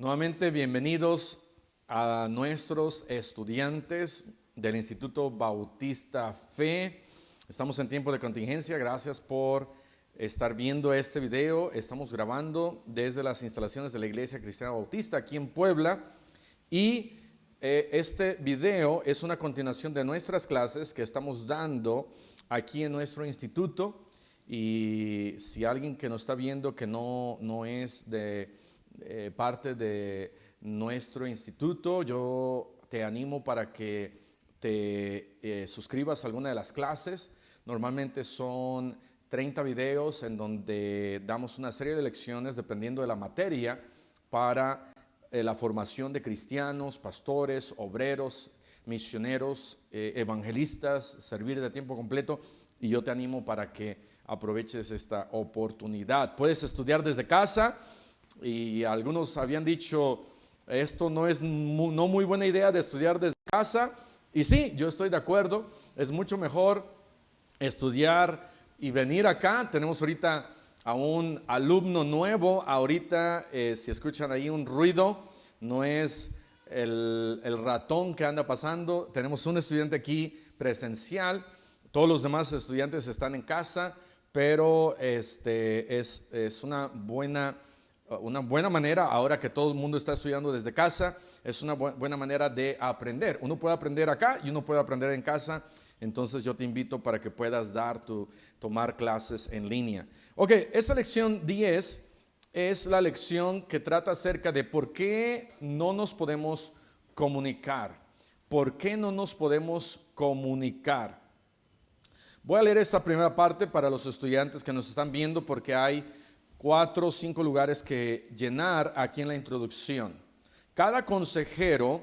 Nuevamente, bienvenidos a nuestros estudiantes del Instituto Bautista Fe. Estamos en tiempo de contingencia. Gracias por estar viendo este video. Estamos grabando desde las instalaciones de la Iglesia Cristiana Bautista aquí en Puebla. Y este video es una continuación de nuestras clases que estamos dando aquí en nuestro instituto. Y si alguien que nos está viendo que no es de parte de nuestro instituto, yo te animo para que te suscribas a alguna de las clases. Normalmente son 30 videos en donde damos una serie de lecciones dependiendo de la materia para la formación de cristianos, pastores, obreros, misioneros, evangelistas, servir de tiempo completo. Y yo te animo para que aproveches esta oportunidad. Puedes estudiar desde casa. Y algunos habían dicho, esto no es no muy buena idea de estudiar desde casa. Y sí, yo estoy de acuerdo. Es mucho mejor estudiar y venir acá. Tenemos ahorita a un alumno nuevo. Ahorita, si escuchan ahí un ruido, no es el ratón que anda pasando. Tenemos un estudiante aquí presencial. Todos los demás estudiantes están en casa, pero es una buena manera, ahora que todo el mundo está estudiando desde casa, es una buena manera de aprender. Uno puede aprender acá y uno puede aprender en casa. Entonces yo te invito para que puedas tomar clases en línea. Ok, esta lección 10 es la lección que trata acerca de por qué no nos podemos comunicar. ¿Por qué no nos podemos comunicar? Voy a leer esta primera parte para los estudiantes que nos están viendo porque hay 4 o 5 lugares que llenar aquí en la introducción. Cada consejero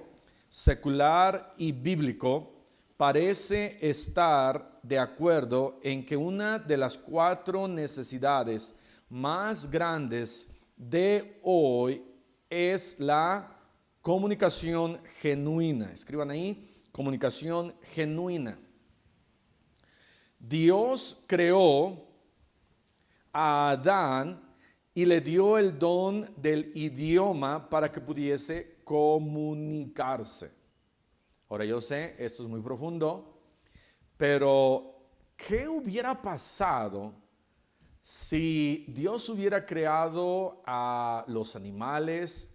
secular y bíblico parece estar de acuerdo en que una de las 4 necesidades más grandes de hoy es la comunicación genuina. Escriban ahí, comunicación genuina. Dios creó a Adán y le dio el don del idioma para que pudiese comunicarse. Ahora yo sé, esto es muy profundo, pero ¿qué hubiera pasado si Dios hubiera creado a los animales,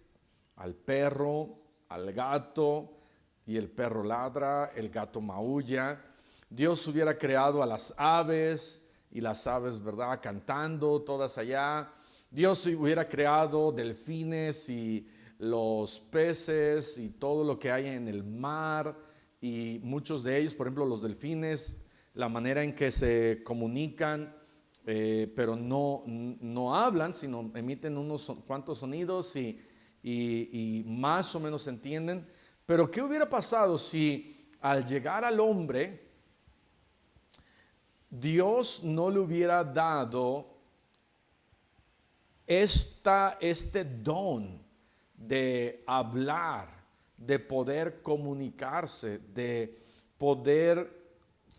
al perro, al gato, y el perro ladra, el gato maulla? Dios hubiera creado a las aves, y las aves, ¿verdad?, cantando todas allá. Dios hubiera creado delfines y los peces y todo lo que hay en el mar, y muchos de ellos, por ejemplo, los delfines, la manera en que se comunican, pero no hablan, sino emiten unos cuantos sonidos y más o menos se entienden. Pero ¿qué hubiera pasado si al llegar al hombre Dios no le hubiera dado este don de hablar, de poder comunicarse, de poder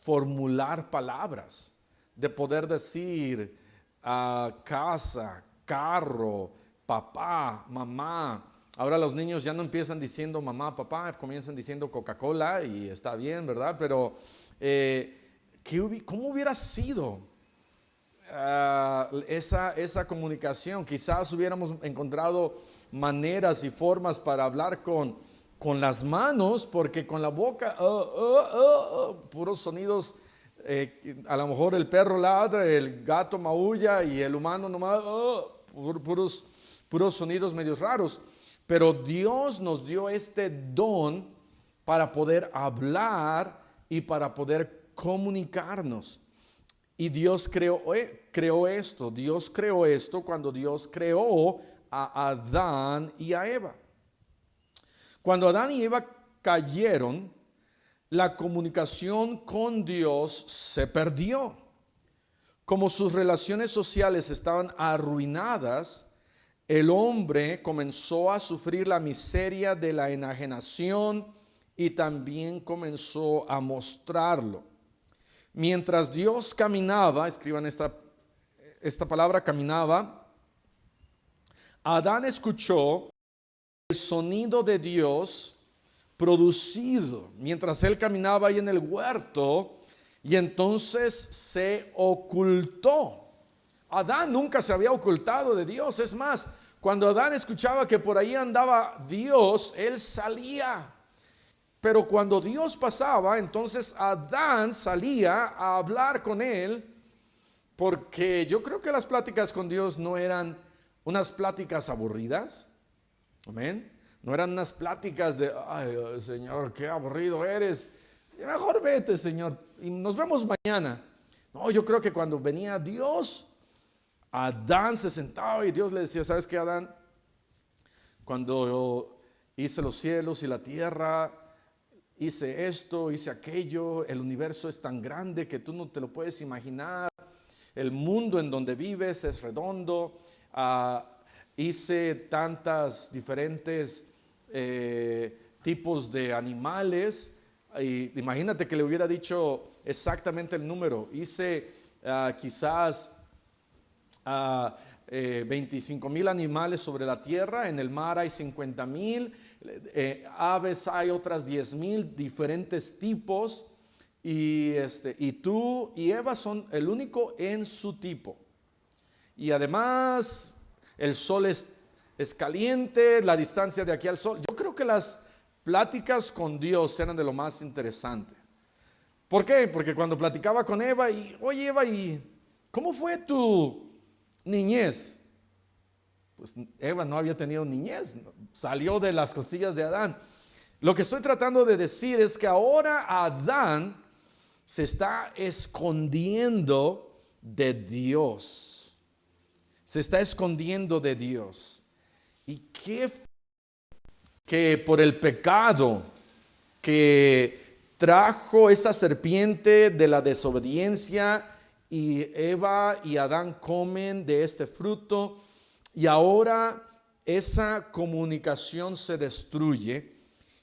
formular palabras, de poder decir casa, carro, papá, mamá? Ahora los niños ya no empiezan diciendo mamá, papá, comienzan diciendo Coca-Cola y está bien, ¿verdad? Pero ¿cómo hubiera sido esa comunicación? Quizás hubiéramos encontrado maneras y formas para hablar con las manos, porque con la boca, puros sonidos. A lo mejor el perro ladra, el gato maulla y el humano nomás, puros sonidos medios raros. Pero Dios nos dio este don para poder hablar y para poder comunicarnos. Y Dios creó esto. Dios creó esto cuando Dios creó a Adán y a Eva. Cuando Adán y Eva cayeron, la comunicación con Dios se perdió. Como sus relaciones sociales estaban arruinadas, el hombre comenzó a sufrir la miseria de la enajenación y también comenzó a mostrarlo. Mientras Dios caminaba, escriban esta palabra, caminaba, Adán escuchó el sonido de Dios producido mientras él caminaba ahí en el huerto, y entonces se ocultó. Adán nunca se había ocultado de Dios. Es más, cuando Adán escuchaba que por ahí andaba Dios, él salía. Pero cuando Dios pasaba, entonces Adán salía a hablar con él, porque yo creo que las pláticas con Dios no eran unas pláticas aburridas. Amén. No eran unas pláticas de, ay, Señor, qué aburrido eres. Mejor vete, Señor, y nos vemos mañana. No, yo creo que cuando venía Dios, Adán se sentaba y Dios le decía, ¿sabes qué, Adán? Cuando yo hice los cielos y la tierra, hice esto, hice aquello, el universo es tan grande que tú no te lo puedes imaginar. El mundo en donde vives es redondo. Hice tantas diferentes tipos de animales. Y imagínate que le hubiera dicho exactamente el número. Hice quizás 25,000 animales sobre la tierra. En el mar hay 50,000. Aves hay otras 10,000 diferentes tipos. Y tú y Eva son el único en su tipo. Y además el sol es caliente, la distancia de aquí al sol. Yo creo que las pláticas con Dios eran de lo más interesante. ¿Por qué? Porque cuando platicaba con Eva, oye Eva, ¿y cómo fue tu niñez? Pues Eva no había tenido niñez, salió de las costillas de Adán. Lo que estoy tratando de decir es que ahora Adán se está escondiendo de Dios. Se está escondiendo de Dios. ¿Y qué? Que por el pecado que trajo esta serpiente de la desobediencia, y Eva y Adán comen de este fruto, y ahora esa comunicación se destruye.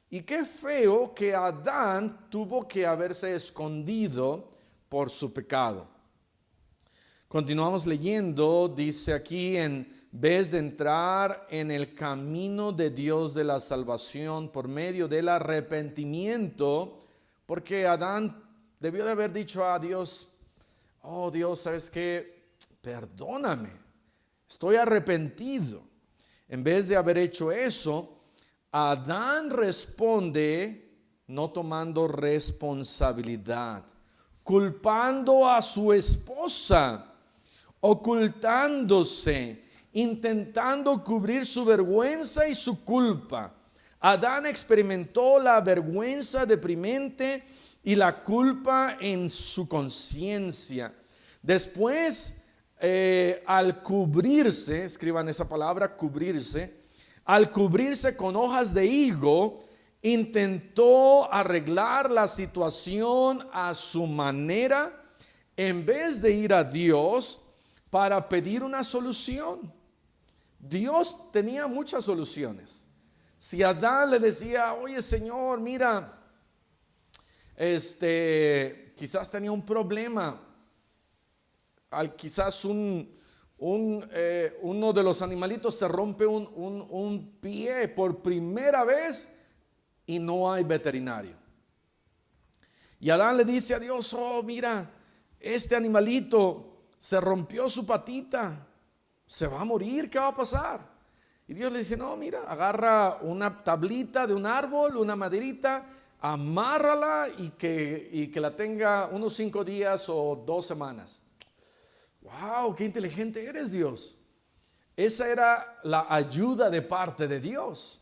Y qué feo que Adán tuvo que haberse escondido por su pecado. Continuamos leyendo, dice aquí, en vez de entrar en el camino de Dios de la salvación por medio del arrepentimiento, porque Adán debió de haber dicho a Dios, oh Dios, ¿sabes qué? Perdóname, estoy arrepentido. En vez de haber hecho eso, Adán responde no tomando responsabilidad, culpando a su esposa, ocultándose, intentando cubrir su vergüenza y su culpa. Adán experimentó la vergüenza deprimente y la culpa en su conciencia. Después, al cubrirse, escriban esa palabra, cubrirse, al cubrirse con hojas de higo, intentó arreglar la situación a su manera, en vez de ir a Dios para pedir una solución. Dios tenía muchas soluciones. Si Adán le decía, oye Señor, mira, quizás tenía un problema, quizás uno de los animalitos se rompe un pie por primera vez y no hay veterinario. Y Adán le dice a Dios, oh mira, este animalito se rompió su patita, se va a morir, ¿qué va a pasar? Y Dios le dice, no, mira, agarra una tablita de un árbol, una maderita, amárrala y que la tenga unos 5 días o 2 semanas. ¡Wow! ¡Qué inteligente eres, Dios! Esa era la ayuda de parte de Dios.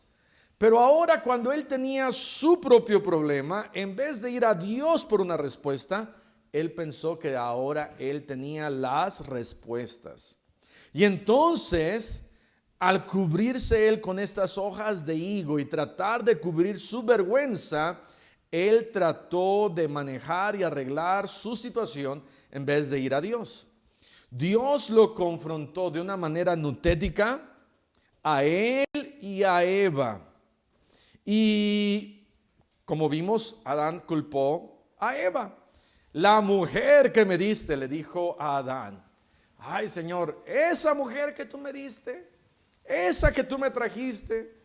Pero ahora, cuando él tenía su propio problema, en vez de ir a Dios por una respuesta, él pensó que ahora él tenía las respuestas. Y entonces, al cubrirse él con estas hojas de higo y tratar de cubrir su vergüenza, él trató de manejar y arreglar su situación en vez de ir a Dios. Dios lo confrontó de una manera nutética a él y a Eva. Y como vimos, Adán culpó a Eva. La mujer que me diste, le dijo a Adán, ay Señor, esa mujer que tú me diste, esa que tú me trajiste,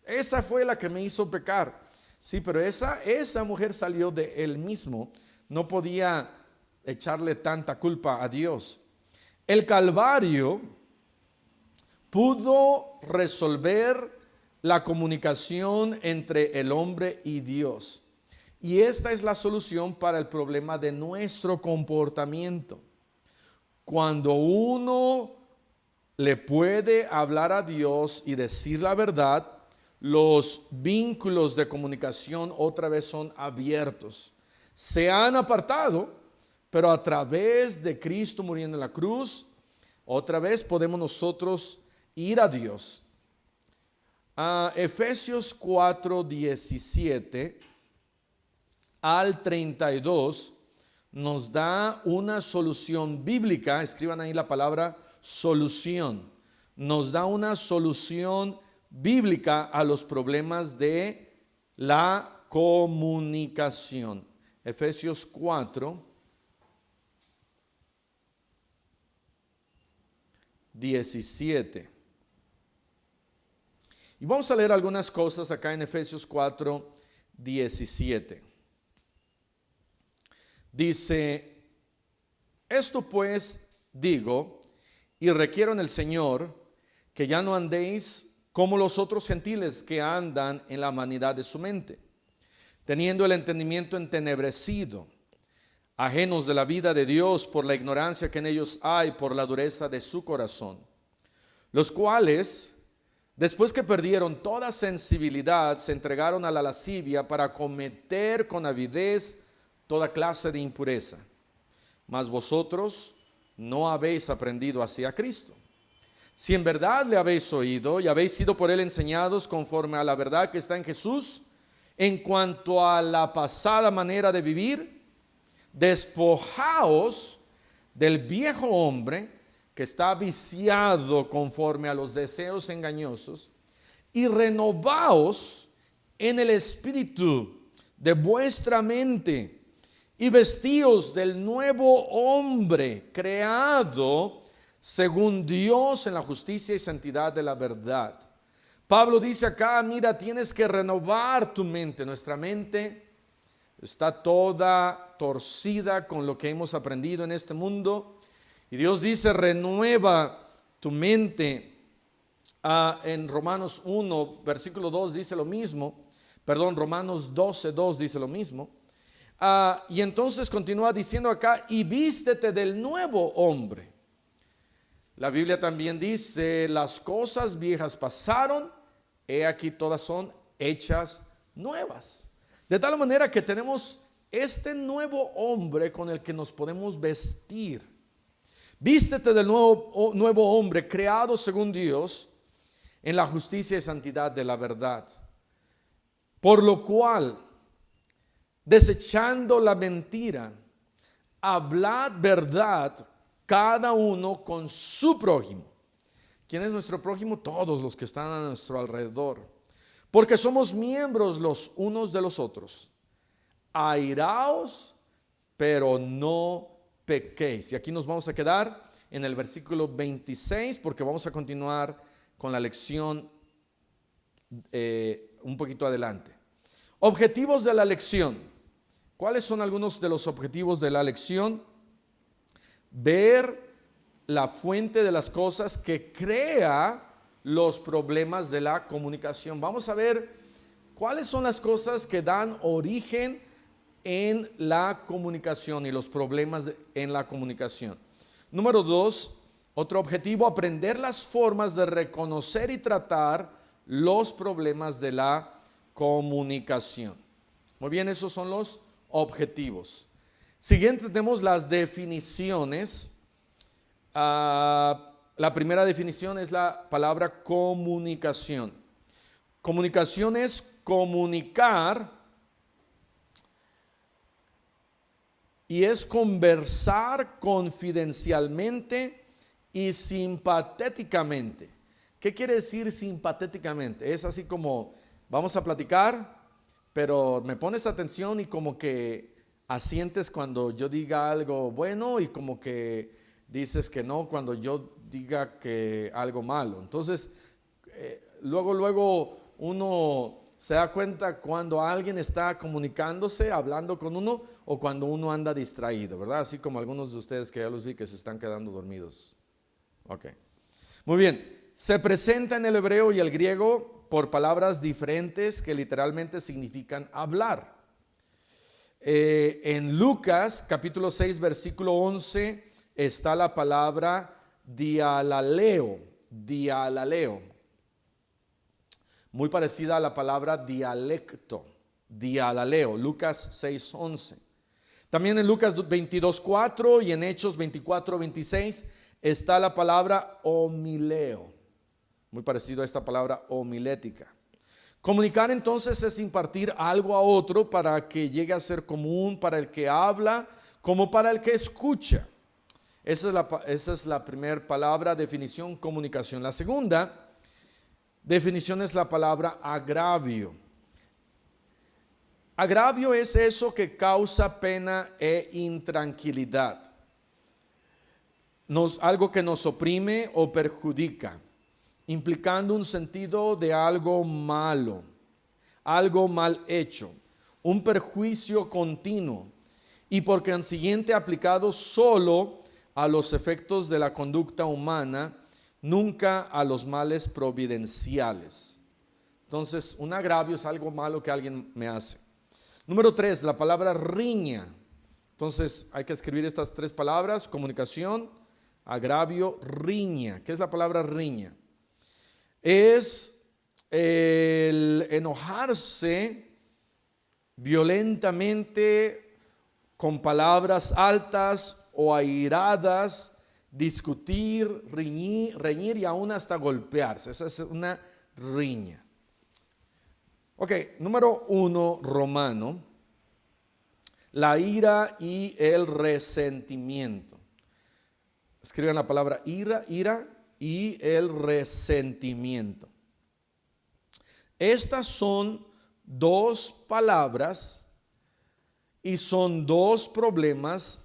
Esa fue la que me hizo pecar. Sí, pero esa mujer salió de él mismo. No podía echarle tanta culpa a Dios. El Calvario pudo resolver la comunicación entre el hombre y Dios. Y esta es la solución para el problema de nuestro comportamiento. Cuando uno le puede hablar a Dios y decir la verdad, los vínculos de comunicación otra vez son abiertos. Se han apartado, pero a través de Cristo muriendo en la cruz, otra vez podemos nosotros ir a Dios. Efesios 4:17 al 32 nos da una solución bíblica. Escriban ahí la palabra solución. Nos da una solución bíblica a los problemas de la comunicación. Efesios 4:17. Y vamos a leer algunas cosas acá en Efesios 4:17. Dice: esto pues digo y requiero en el Señor, que ya no andéis como los otros gentiles que andan en la vanidad de su mente, teniendo el entendimiento entenebrecido, ajenos de la vida de Dios por la ignorancia que en ellos hay, por la dureza de su corazón, los cuales, después que perdieron toda sensibilidad, se entregaron a la lascivia para cometer con avidez toda clase de impureza. Mas vosotros no habéis aprendido así a Cristo. Si en verdad le habéis oído y habéis sido por él enseñados conforme a la verdad que está en Jesús, en cuanto a la pasada manera de vivir, despojaos del viejo hombre que está viciado conforme a los deseos engañosos, y renovaos en el espíritu de vuestra mente, y vestíos del nuevo hombre creado según Dios en la justicia y santidad de la verdad. Pablo dice acá: mira, tienes que renovar tu mente. Nuestra mente está toda torcida con lo que hemos aprendido en este mundo. Y Dios dice: renueva tu mente. En Romanos 1, versículo 2 dice lo mismo. Romanos 12:2 dice lo mismo. Y entonces continúa diciendo acá: y vístete del nuevo hombre. La Biblia también dice: las cosas viejas pasaron, he aquí todas son hechas nuevas. De tal manera que tenemos este nuevo hombre con el que nos podemos vestir. Vístete del nuevo hombre creado según Dios en la justicia y santidad de la verdad. Por lo cual, desechando la mentira, hablad verdad cada uno con su prójimo. ¿Quién es nuestro prójimo? Todos los que están a nuestro alrededor. Porque somos miembros los unos de los otros. Airaos, pero no pequéis. Y aquí nos vamos a quedar en el versículo 26, porque vamos a continuar con la lección un poquito adelante. Objetivos de la lección. ¿Cuáles son algunos de los objetivos de la lección? Ver la fuente de las cosas que crea los problemas de la comunicación. Vamos a ver cuáles son las cosas que dan origen en la comunicación y los problemas en la comunicación. Número 2, otro objetivo: aprender las formas de reconocer y tratar los problemas de la comunicación. Muy bien, esos son los objetivos. Siguiente tenemos las definiciones. La primera definición es la palabra comunicación. Comunicación es comunicar y es conversar confidencialmente y simpatéticamente. ¿Qué quiere decir simpatéticamente? Es así como: vamos a platicar, pero me pones atención y como que asientes cuando yo diga algo bueno y como que dices que no cuando yo diga que algo malo. Entonces, luego uno se da cuenta cuando alguien está comunicándose, hablando con uno, o cuando uno anda distraído, ¿verdad? Así como algunos de ustedes que ya los vi que se están quedando dormidos. Ok. Muy bien. Se presenta en el hebreo y el griego por palabras diferentes que literalmente significan hablar. En Lucas capítulo 6 versículo 11 está la palabra dialaleo, muy parecida a la palabra dialecto, dialaleo, Lucas 6:11. También en Lucas 22:4 y en Hechos 24:26 está la palabra homileo, muy parecido a esta palabra homilética. Comunicar entonces es impartir algo a otro para que llegue a ser común para el que habla como para el que escucha. Esa es la primera palabra, definición, comunicación. La segunda definición es la palabra agravio. Agravio es eso que causa pena e intranquilidad. Algo que nos oprime o perjudica, implicando un sentido de algo malo, algo mal hecho, un perjuicio continuo y por consiguiente aplicado solo a los efectos de la conducta humana, nunca a los males providenciales. Entonces, un agravio es algo malo que alguien me hace. Número 3, la palabra riña. Entonces, hay que escribir estas tres palabras: comunicación, agravio, riña. ¿Qué es la palabra riña? Es el enojarse violentamente con palabras altas o airadas, discutir, reñir y aún hasta golpearse. Esa es una riña. Ok, número 1, romano, la ira y el resentimiento. Escriban la palabra ira y el resentimiento. Estas son dos palabras y son dos problemas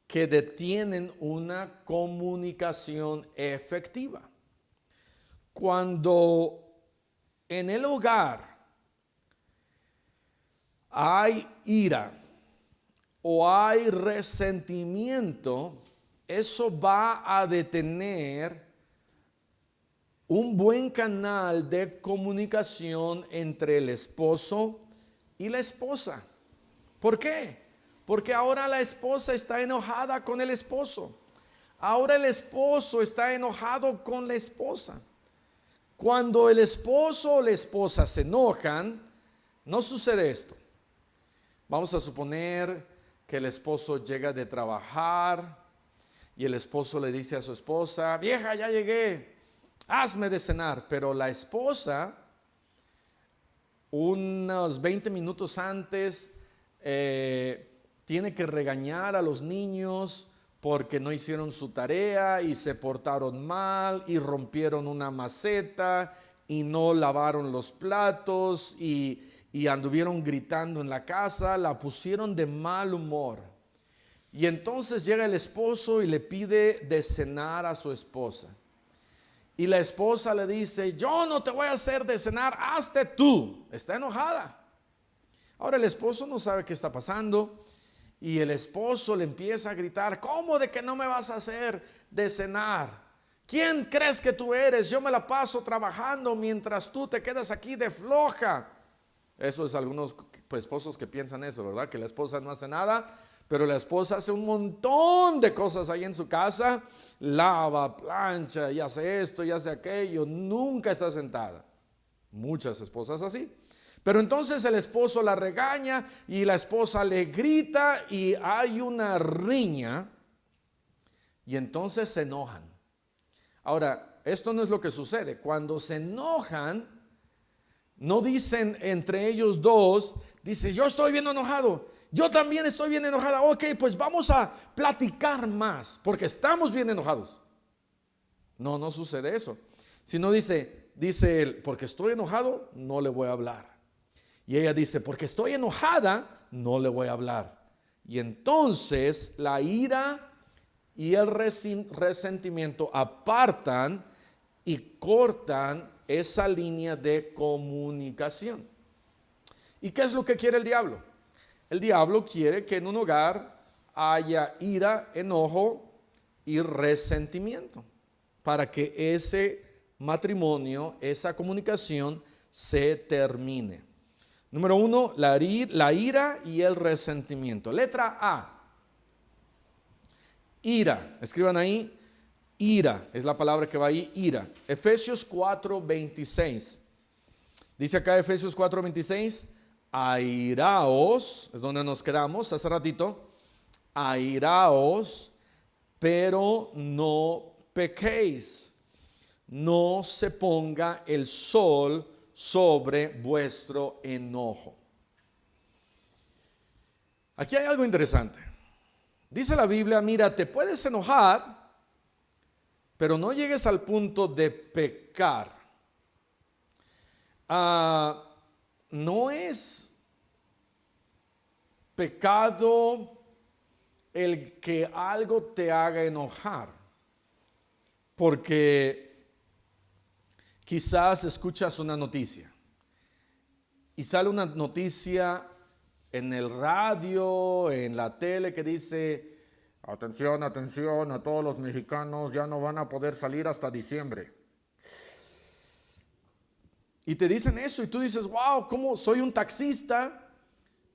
que detienen una comunicación efectiva. Cuando en el hogar hay ira o hay resentimiento, eso va a detener un buen canal de comunicación entre el esposo y la esposa. ¿Por qué? Porque ahora la esposa está enojada con el esposo. Ahora el esposo está enojado con la esposa. Cuando el esposo o la esposa se enojan, no sucede esto. Vamos a suponer que el esposo llega de trabajar y el esposo le dice a su esposa: vieja, ya llegué, hazme de cenar. Pero la esposa, unos 20 minutos antes, tiene que regañar a los niños porque no hicieron su tarea y se portaron mal y rompieron una maceta y no lavaron los platos y anduvieron gritando en la casa, la pusieron de mal humor. Y entonces llega el esposo y le pide de cenar a su esposa. Y la esposa le dice: yo no te voy a hacer de cenar, hazte tú. Está enojada. Ahora el esposo no sabe qué está pasando y el esposo le empieza a gritar: ¿cómo de que no me vas a hacer de cenar? ¿Quién crees que tú eres? Yo me la paso trabajando mientras tú te quedas aquí de floja. Eso es algunos esposos que piensan eso, ¿verdad? Que la esposa no hace nada, pero la esposa hace un montón de cosas ahí en su casa. Lava, plancha, y hace esto, y hace aquello. Nunca está sentada. Muchas esposas así. Pero entonces el esposo la regaña y la esposa le grita y hay una riña y entonces se enojan. Ahora, esto no es lo que sucede. Cuando se enojan, no dicen entre ellos dos, dice: yo estoy bien enojado, yo también estoy bien enojada. Ok, pues vamos a platicar más porque estamos bien enojados. No sucede eso. Sino dice él: porque estoy enojado, no le voy a hablar. Y ella dice: porque estoy enojada, no le voy a hablar. Y entonces la ira y el resentimiento apartan y cortan esa línea de comunicación. ¿Y qué es lo que quiere el diablo? El diablo quiere que en un hogar haya ira, enojo y resentimiento, para que ese matrimonio, esa comunicación se termine. Número 1, la ira y el resentimiento. Letra A. Ira. Escriban ahí. Ira. Es la palabra que va ahí. Ira. Efesios 4:26. Dice acá Efesios 4:26. Airaos. Es donde nos quedamos hace ratito. Airaos, pero no pequéis. No se ponga el sol sobre vuestro enojo. Aquí hay algo interesante. Dice la Biblia, mira, te puedes enojar, pero no llegues al punto de pecar. No es pecado el que algo te haga enojar, porque quizás escuchas una noticia y sale una noticia en el radio, en la tele que dice, atención, atención, a todos los mexicanos ya no van a poder salir hasta diciembre. Y te dicen eso y tú dices, wow, ¿cómo soy un taxista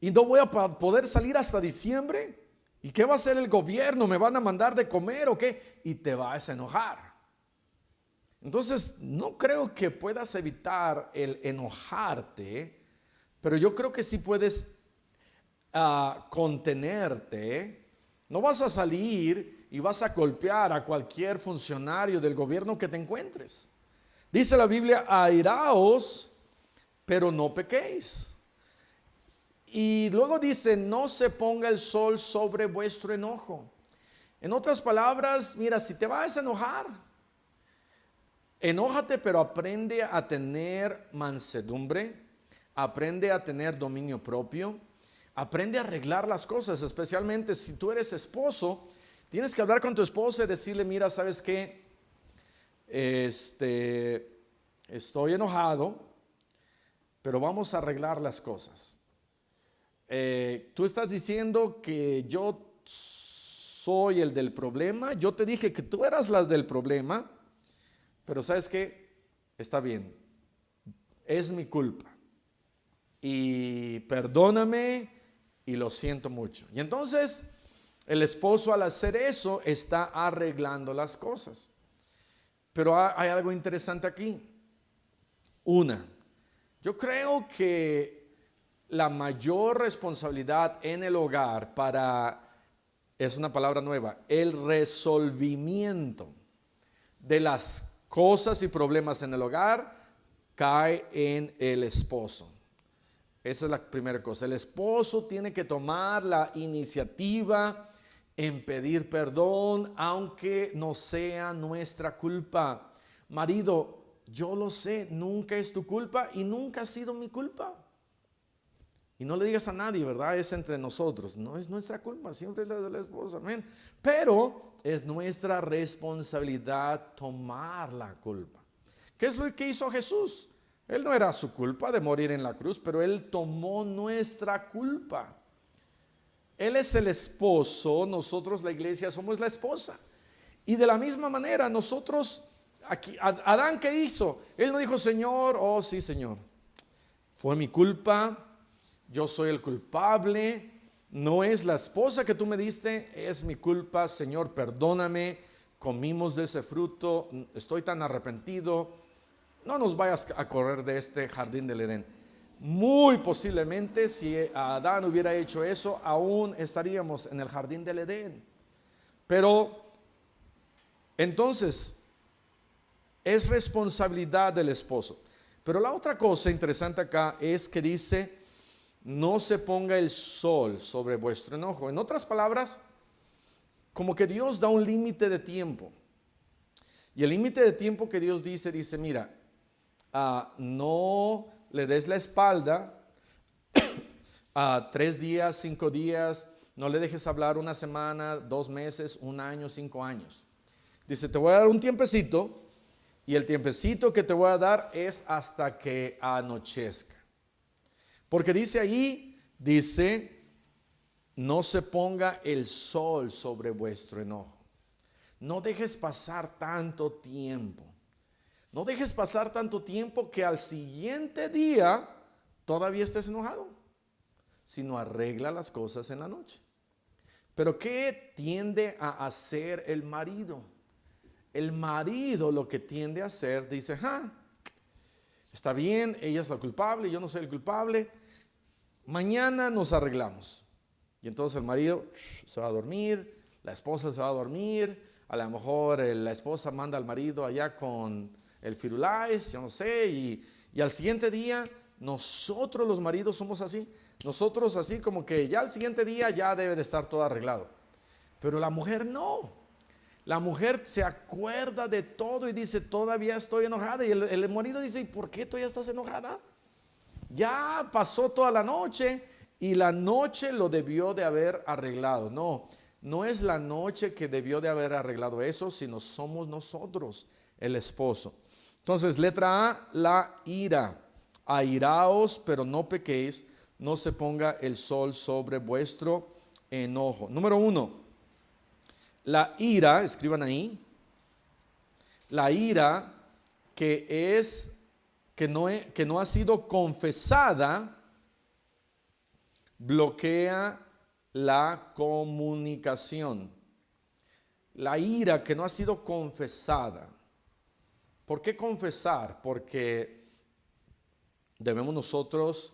y no voy a poder salir hasta diciembre? ¿Y qué va a hacer el gobierno? ¿Me van a mandar de comer o qué? Y te vas a enojar. Entonces, no creo que puedas evitar el enojarte, pero yo creo que sí puedes contenerte. No vas a salir y vas a golpear a cualquier funcionario del gobierno que te encuentres. Dice la Biblia, airaos, pero no pequéis. Y luego dice, no se ponga el sol sobre vuestro enojo. En otras palabras, mira, si te vas a enojar, enójate, pero aprende a tener mansedumbre, aprende a tener dominio propio, aprende a arreglar las cosas, especialmente si tú eres esposo, tienes que hablar con tu esposa y decirle, mira, ¿sabes qué? Estoy enojado, pero vamos a arreglar las cosas. Tú estás diciendo que yo soy el del problema, yo te dije que tú eras la del problema, pero ¿sabes qué? Está bien, es mi culpa y perdóname y lo siento mucho. Y entonces el esposo al hacer eso está arreglando las cosas. Pero hay algo interesante aquí. Yo creo que la mayor responsabilidad en el hogar es una palabra nueva, el resolvimiento de las cosas y problemas en el hogar cae en el esposo. Esa es la primera cosa. El esposo tiene que tomar la iniciativa en pedir perdón, aunque no sea nuestra culpa. Marido, yo lo sé, nunca es tu culpa y nunca ha sido mi culpa. Y no le digas a nadie, ¿verdad? Es entre nosotros. No es nuestra culpa, siempre es la de la esposa. Amén. Pero es nuestra responsabilidad tomar la culpa. ¿Qué es lo que hizo Jesús? Él no era su culpa de morir en la cruz, pero Él tomó nuestra culpa. Él es el esposo, nosotros la iglesia somos la esposa. Y de la misma manera nosotros, aquí, Adán, ¿qué hizo? Él no dijo, Señor, oh sí, Señor, fue mi culpa, yo soy el culpable, no es la esposa que tú me diste, es mi culpa, Señor, perdóname, comimos de ese fruto, estoy tan arrepentido, no nos vayas a correr de este jardín del Edén. Muy posiblemente si Adán hubiera hecho eso, aún estaríamos en el jardín del Edén. Pero entonces es responsabilidad del esposo. Pero la otra cosa interesante acá es que dice, no se ponga el sol sobre vuestro enojo. En otras palabras, como que Dios da un límite de tiempo. Y el límite de tiempo que Dios dice, mira, no le des la espalda a 3 días, 5 días, no le dejes hablar una semana, 2 meses, 1 año, 5 años. Dice, te voy a dar un tiempecito Y el tiempecito que te voy a dar es hasta que anochezca. Porque dice allí, dice, no se ponga el sol sobre vuestro enojo. No dejes pasar tanto tiempo. No dejes pasar tanto tiempo que al siguiente día todavía estés enojado, sino arregla las cosas en la noche. Pero ¿qué tiende a hacer el marido? El marido lo que tiende a hacer, dice, está bien, ella es la culpable, yo no soy el culpable, mañana nos arreglamos. Y entonces el marido se va a dormir, la esposa se va a dormir, a lo mejor la esposa manda al marido allá con el firulais, yo no sé, y al siguiente día nosotros los maridos somos así. Nosotros así como que ya al siguiente día ya debe de estar todo arreglado. Pero la mujer no. La mujer se acuerda de todo y dice, todavía estoy enojada. Y el marido dice, ¿y por qué todavía estás enojada? Ya pasó toda la noche y la noche lo debió de haber arreglado. No, no es la noche que debió de haber arreglado eso, sino somos nosotros, el esposo. Entonces, letra A, la ira. Airaos, pero no pequéis, no se ponga el sol sobre vuestro enojo. Número 1, la ira, escriban ahí, la ira que no ha sido confesada, bloquea la comunicación. La ira que no ha sido confesada. ¿Por qué confesar? Porque debemos nosotros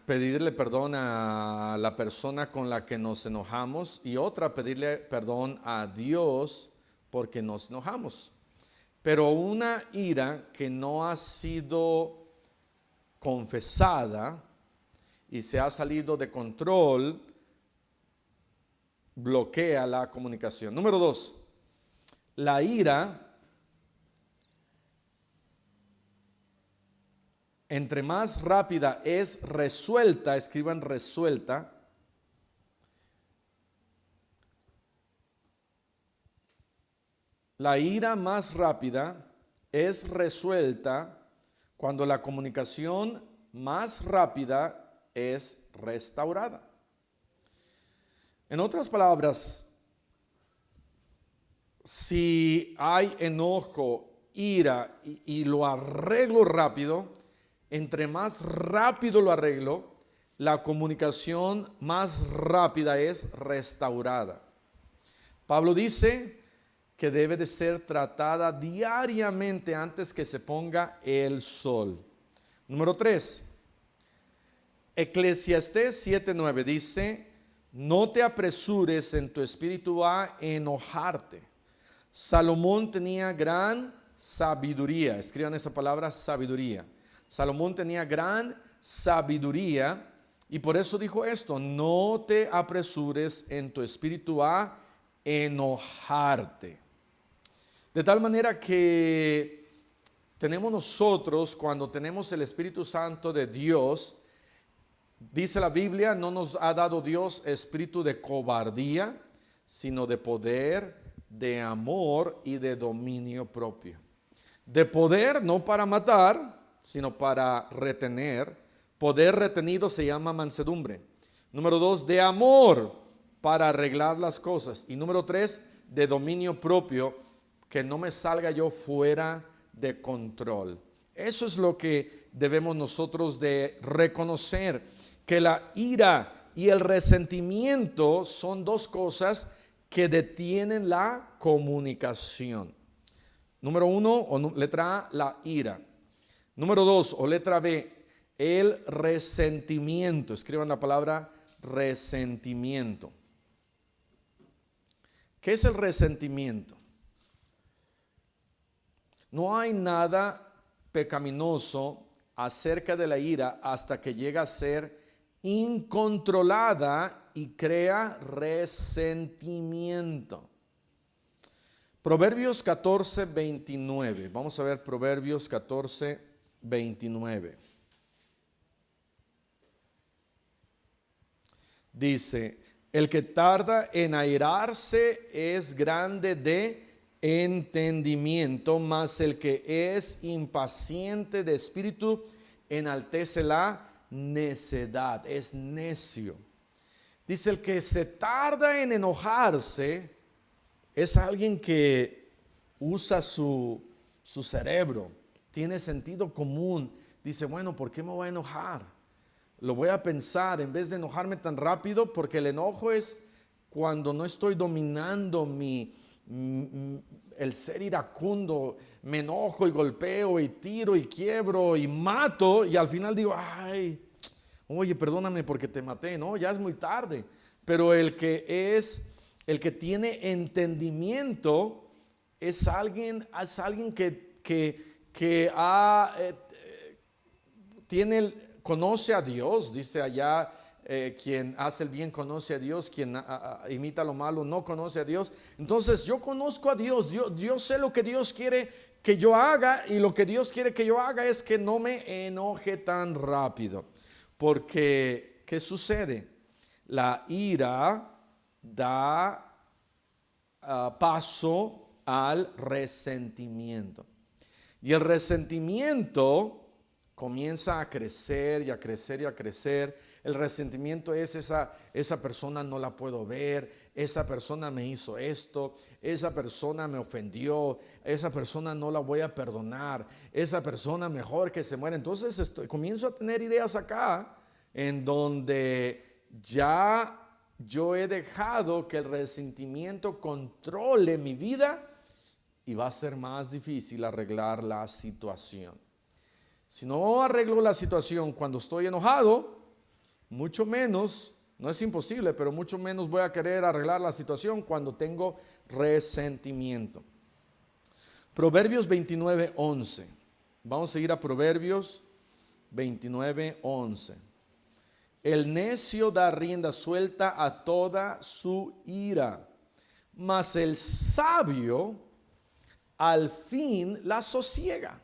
pedirle perdón a la persona con la que nos enojamos, y otra, pedirle perdón a Dios porque nos enojamos. Pero una ira que no ha sido confesada y se ha salido de control, bloquea la comunicación. Número 2, la ira, entre más rápida es resuelta, escriban resuelta, la ira más rápida es resuelta cuando la comunicación más rápida es restaurada. En otras palabras, si hay enojo, ira y lo arreglo rápido, entre más rápido lo arreglo, la comunicación más rápida es restaurada. Pablo dice que debe de ser tratada diariamente antes que se ponga el sol. Número 3, Eclesiastés 7:9 dice, no te apresures en tu espíritu a enojarte. Salomón tenía gran sabiduría. Escriban esa palabra, sabiduría. Salomón tenía gran sabiduría y por eso dijo esto, no te apresures en tu espíritu a enojarte. De tal manera que tenemos nosotros, cuando tenemos el Espíritu Santo de Dios, dice la Biblia, no nos ha dado Dios espíritu de cobardía, sino de poder, de amor y de dominio propio. De poder, no para matar, sino para retener. Poder retenido se llama mansedumbre. Número 2, de amor para arreglar las cosas. Y número 3, de dominio propio, que no me salga yo fuera de control. Eso es lo que debemos nosotros de reconocer, que la ira y el resentimiento son dos cosas que detienen la comunicación. Número 1, o letra A, la ira. Número 2, o letra B, el resentimiento. Escriban la palabra resentimiento. ¿Qué es el resentimiento? No hay nada pecaminoso acerca de la ira hasta que llega a ser incontrolada y crea resentimiento. Proverbios 14:29. Vamos a ver Proverbios 14:29. Dice, el que tarda en airarse es grande de entendimiento, mas el que es impaciente de espíritu enaltece la necedad, es necio. Dice, el que se tarda en enojarse es alguien que usa su cerebro, tiene sentido común. Dice, bueno, ¿por qué me voy a enojar? Lo voy a pensar en vez de enojarme tan rápido, porque el enojo es cuando no estoy dominando el ser iracundo. Me enojo y golpeo y tiro y quiebro y mato, y al final digo, ay, oye, perdóname porque te maté. No, ya es muy tarde. Pero el que tiene entendimiento es alguien que conoce a Dios. Dice allá, quien hace el bien conoce a Dios, quien imita lo malo no conoce a Dios. Entonces yo conozco a Dios, yo sé lo que Dios quiere que yo haga, y lo que Dios quiere que yo haga es que no me enoje tan rápido. Porque, ¿qué sucede? La ira da paso al resentimiento. Y el resentimiento comienza a crecer y a crecer y a crecer. El resentimiento es esa persona no la puedo ver, esa persona me hizo esto, esa persona me ofendió, esa persona no la voy a perdonar, esa persona mejor que se muera. Entonces comienzo a tener ideas acá en donde ya yo he dejado que el resentimiento controle mi vida, y va a ser más difícil arreglar la situación. Si no arreglo la situación cuando estoy enojado, mucho menos, no es imposible, pero mucho menos voy a querer arreglar la situación cuando tengo resentimiento. Proverbios 29:11. Vamos a seguir a Proverbios 29:11. El necio da rienda suelta a toda su ira, mas el sabio al fin la sosiega.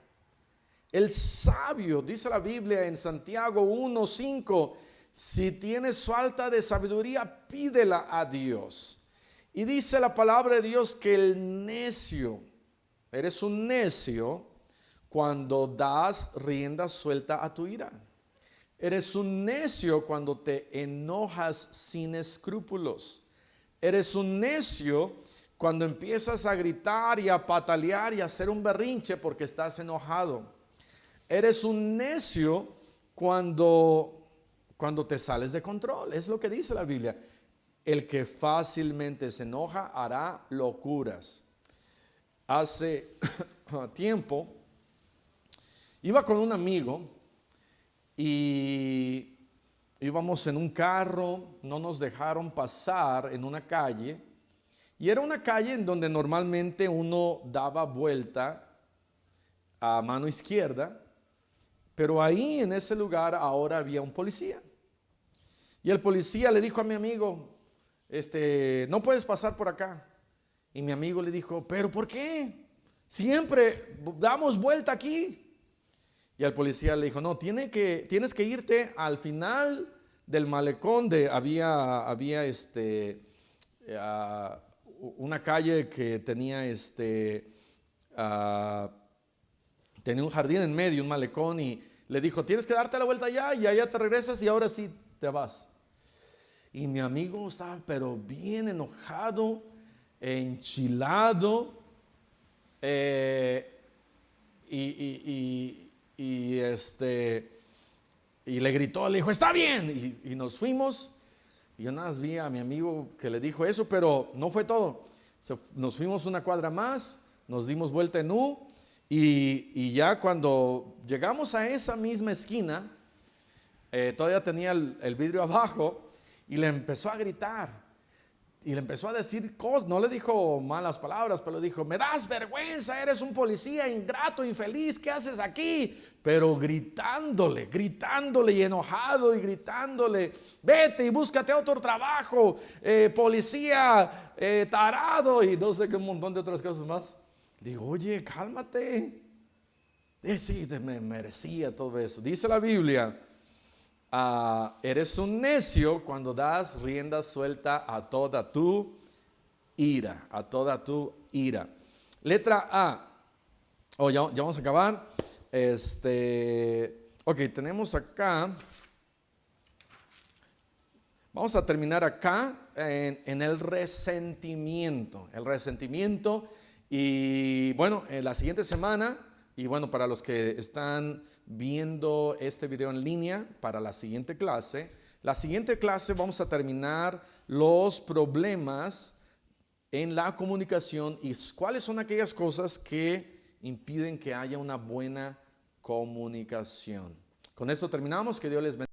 El sabio, dice la Biblia en Santiago 1:5, si tienes falta de sabiduría, pídela a Dios. Y dice la palabra de Dios que el necio, eres un necio cuando das rienda suelta a tu ira. Eres un necio cuando te enojas sin escrúpulos. Eres un necio cuando empiezas a gritar y a patalear y a hacer un berrinche porque estás enojado. Eres un necio cuando te sales de control. Es lo que dice la Biblia. El que fácilmente se enoja hará locuras. Hace tiempo iba con un amigo y íbamos en un carro, no nos dejaron pasar en una calle, y era una calle en donde normalmente uno daba vuelta a mano izquierda, pero ahí en ese lugar ahora había un policía. Y el policía le dijo a mi amigo, no puedes pasar por acá. Y mi amigo le dijo, ¿pero por qué? Siempre damos vuelta aquí. Y el policía le dijo, no, tienes que irte al final del malecón. Había una calle que tenía tenía un jardín en medio, un malecón, y le dijo, tienes que darte la vuelta allá y allá te regresas y ahora sí te vas. Y mi amigo estaba pero bien enojado, enchilado, y le gritó, le dijo, está bien, y nos fuimos. Y yo nada más vi a mi amigo que le dijo eso, pero no fue todo. Nos fuimos una cuadra más, nos dimos vuelta en U, y ya cuando llegamos a esa misma esquina, todavía tenía el vidrio abajo, y le empezó a gritar. Y le empezó a decir cosas, no le dijo malas palabras, pero le dijo, me das vergüenza, eres un policía ingrato, infeliz, ¿qué haces aquí? Pero gritándole y enojado y gritándole, vete y búscate otro trabajo, policía tarado, y no sé qué, un montón de otras cosas más. Digo, oye, cálmate. Sí, me merecía todo eso. Dice la Biblia, eres un necio cuando das rienda suelta a toda tu ira, Letra A. Oh, ya vamos a acabar. Ok, tenemos acá. Vamos a terminar acá en el resentimiento. El resentimiento. Y bueno, la siguiente semana, y bueno, para los que están viendo este video en línea, para la siguiente clase vamos a terminar los problemas en la comunicación y cuáles son aquellas cosas que impiden que haya una buena comunicación. Con esto terminamos. Que Dios les bendiga.